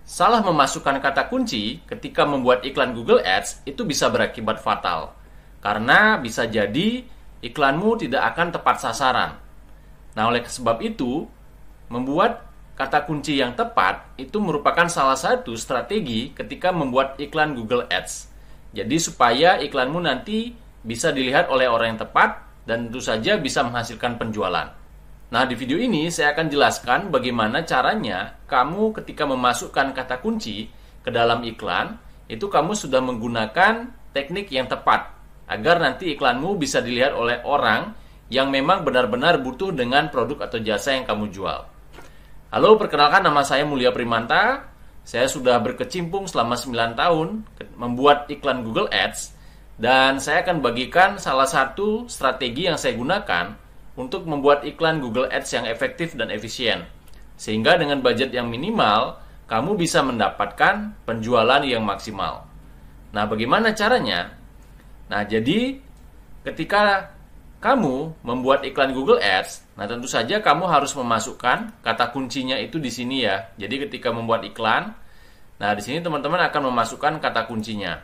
Salah memasukkan kata kunci ketika membuat iklan Google Ads itu bisa berakibat fatal. Karena bisa jadi iklanmu tidak akan tepat sasaran. Nah, oleh sebab itu, membuat kata kunci yang tepat itu merupakan salah satu strategi ketika membuat iklan Google Ads. Jadi supaya iklanmu nanti bisa dilihat oleh orang yang tepat dan tentu saja bisa menghasilkan penjualan. Nah, di video ini saya akan jelaskan bagaimana caranya kamu ketika memasukkan kata kunci ke dalam iklan, itu kamu sudah menggunakan teknik yang tepat agar nanti iklanmu bisa dilihat oleh orang yang memang benar-benar butuh dengan produk atau jasa yang kamu jual. Halo, perkenalkan, nama saya Mulia Primanta. Saya sudah berkecimpung selama 9 tahun membuat iklan Google Ads, dan saya akan bagikan salah satu strategi yang saya gunakan untuk membuat iklan Google Ads yang efektif dan efisien. Sehingga dengan budget yang minimal, kamu bisa mendapatkan penjualan yang maksimal. Nah, bagaimana caranya? Nah, jadi ketika kamu membuat iklan Google Ads, nah tentu saja kamu harus memasukkan kata kuncinya itu di sini ya. Jadi ketika membuat iklan, nah di sini teman-teman akan memasukkan kata kuncinya.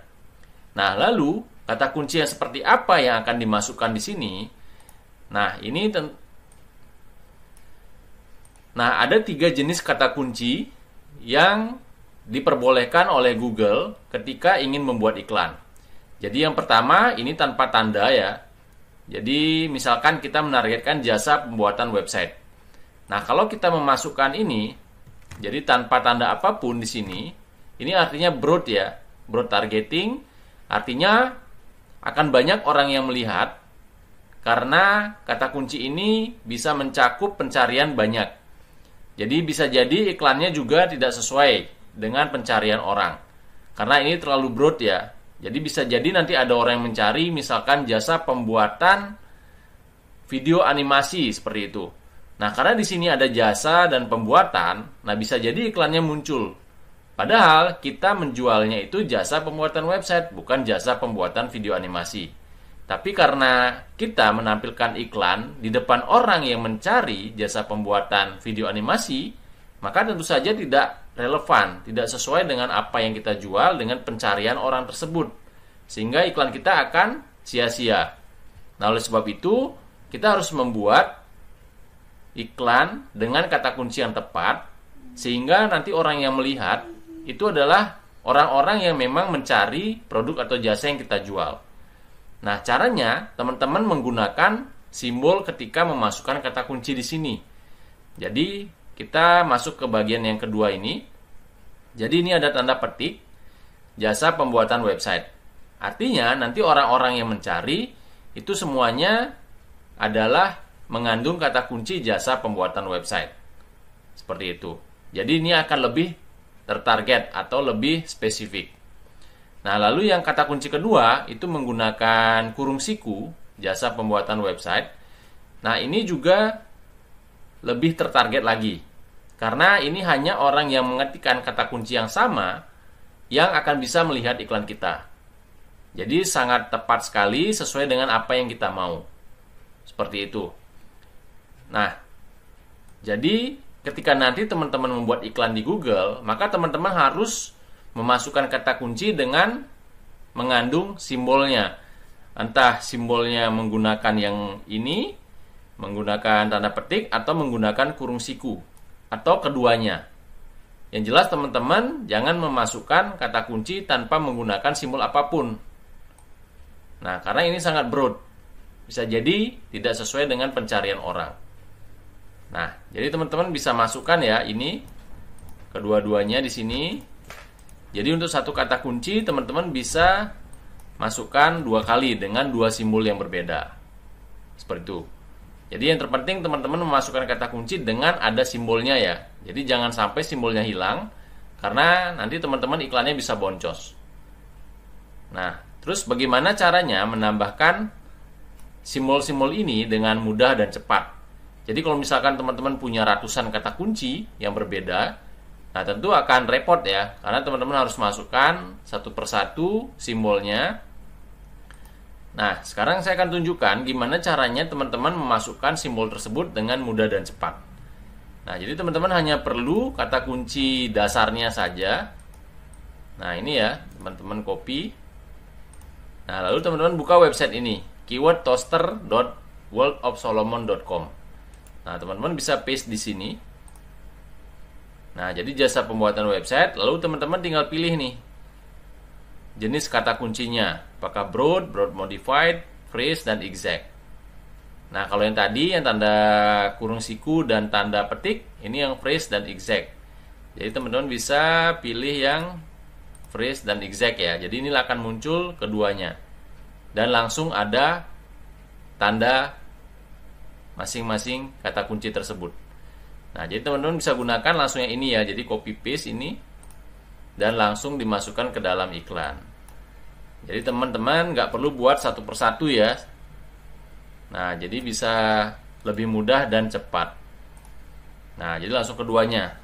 Nah, lalu kata kunci yang seperti apa yang akan dimasukkan di sini? Nah, ada 3 jenis kata kunci yang diperbolehkan oleh Google ketika ingin membuat iklan. Jadi yang pertama, ini tanpa tanda ya. Jadi misalkan kita menargetkan jasa pembuatan website. Nah, kalau kita memasukkan ini, jadi tanpa tanda apapun di sini, ini artinya broad ya. Broad targeting, artinya akan banyak orang yang melihat karena kata kunci ini bisa mencakup pencarian banyak. Jadi bisa jadi iklannya juga tidak sesuai dengan pencarian orang. Karena ini terlalu broad ya. Jadi bisa jadi nanti ada orang yang mencari misalkan jasa pembuatan video animasi seperti itu. Nah, karena di sini ada jasa dan pembuatan, nah bisa jadi iklannya muncul. Padahal kita menjualnya itu jasa pembuatan website, bukan jasa pembuatan video animasi. Tapi karena kita menampilkan iklan di depan orang yang mencari jasa pembuatan video animasi, maka tentu saja tidak relevan, tidak sesuai dengan apa yang kita jual dengan pencarian orang tersebut. Sehingga iklan kita akan sia-sia. Nah, oleh sebab itu, kita harus membuat iklan dengan kata kunci yang tepat, sehingga nanti orang yang melihat itu adalah orang-orang yang memang mencari produk atau jasa yang kita jual. Nah, caranya teman-teman menggunakan simbol ketika memasukkan kata kunci di sini. Jadi, kita masuk ke bagian yang kedua ini. Jadi, ini ada tanda petik jasa pembuatan website. Artinya, nanti orang-orang yang mencari itu semuanya adalah mengandung kata kunci jasa pembuatan website. Seperti itu. Jadi, ini akan lebih tertarget atau lebih spesifik. Nah, lalu yang kata kunci kedua itu menggunakan kurung siku, jasa pembuatan website. Nah, ini juga lebih tertarget lagi. Karena ini hanya orang yang mengetikkan kata kunci yang sama yang akan bisa melihat iklan kita. Jadi sangat tepat sekali sesuai dengan apa yang kita mau. Seperti itu. Nah, jadi ketika nanti teman-teman membuat iklan di Google, maka teman-teman harus memasukkan kata kunci dengan mengandung simbolnya. Entah simbolnya menggunakan yang ini, menggunakan tanda petik, atau menggunakan kurung siku, atau keduanya. Yang jelas teman-teman jangan memasukkan kata kunci tanpa menggunakan simbol apapun. Nah, karena ini sangat broad. Bisa jadi tidak sesuai dengan pencarian orang. Nah, jadi teman-teman bisa masukkan ya ini kedua-duanya di sini. Jadi untuk satu kata kunci teman-teman bisa masukkan 2 kali dengan 2 simbol yang berbeda. Seperti itu. Jadi yang terpenting teman-teman memasukkan kata kunci dengan ada simbolnya ya. Jadi jangan sampai simbolnya hilang, karena nanti teman-teman iklannya bisa boncos. Nah, terus bagaimana caranya menambahkan simbol-simbol ini dengan mudah dan cepat? Jadi kalau misalkan teman-teman punya ratusan kata kunci yang berbeda, nah tentu akan repot ya, karena teman-teman harus masukkan satu persatu simbolnya. Nah, sekarang saya akan tunjukkan gimana caranya teman-teman memasukkan simbol tersebut dengan mudah dan cepat. Nah, jadi teman-teman hanya perlu kata kunci dasarnya saja. Nah, ini ya, teman-teman copy. Nah, lalu teman-teman buka website ini, keywordtoaster.worldofsolomon.com. Nah, teman-teman bisa paste di sini. Nah, jadi jasa pembuatan website, lalu teman-teman tinggal pilih nih jenis kata kuncinya, apakah broad, broad modified, phrase, dan exact. Nah, kalau yang tadi yang tanda kurung siku dan tanda petik, ini yang phrase dan exact. Jadi teman-teman bisa pilih yang phrase dan exact ya. Jadi ini akan muncul keduanya. Dan langsung ada tanda masing-masing kata kunci tersebut. Nah, jadi teman-teman bisa gunakan langsung yang ini ya. Jadi copy paste ini dan langsung dimasukkan ke dalam iklan. Jadi teman-teman nggak perlu buat satu persatu ya. Nah, jadi bisa lebih mudah dan cepat. Nah, jadi langsung keduanya.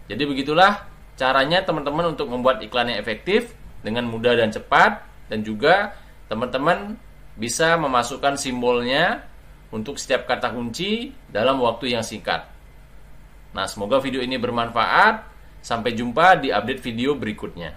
Jadi begitulah caranya teman-teman untuk membuat iklan yang efektif dengan mudah dan cepat. Dan juga teman-teman bisa memasukkan simbolnya untuk setiap kata kunci dalam waktu yang singkat. Nah, semoga video ini bermanfaat. Sampai jumpa di update video berikutnya.